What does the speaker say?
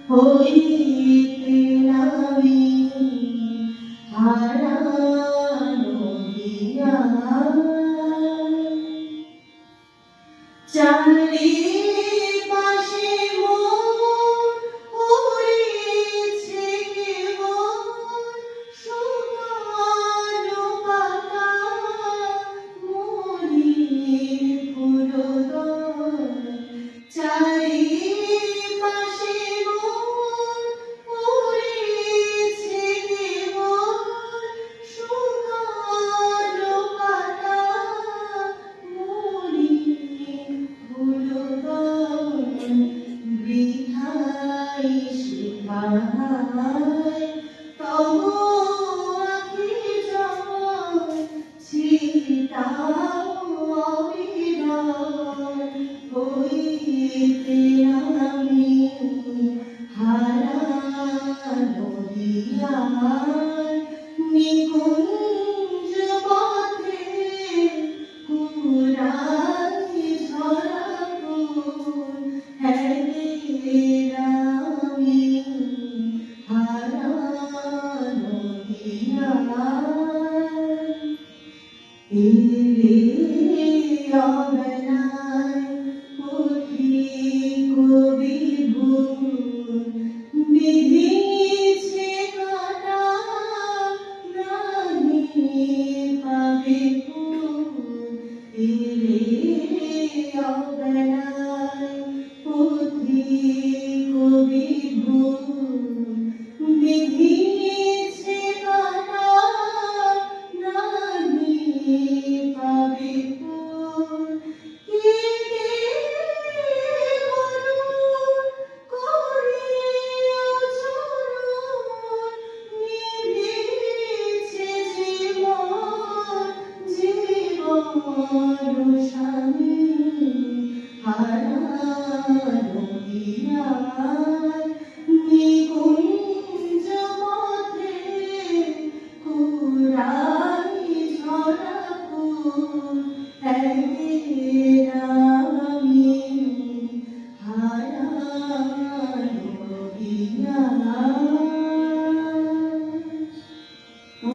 হইতে নামি হারানো হিয়ায় চারিপাশে মোর উড়িছে কেবল শুকনো পাতা মলিন ফুলদল চারিপাশে মোর উড়িছে কেবল শুকনো পাতা মলিন ফুলদল বৃথায় শিখায় তব আখি জল ছিটাও অবিরল হইতে আমি হারানো হিয়ায় নিকুঞ্জ পথে কুরাই ঝরা ফুল আমি হারানো হিয়ায় এলে অবেলায় পথিক বিভুল বিধিছে কাটা নাহি পাবে ফুল এলে অবেলায় পথিক বিভুল বিধিছে কাটা নাহি পাবে ফুল কে বরণ করিয়া চরণ নিভেছে জীবন স্বামী হারানো হিয়ায়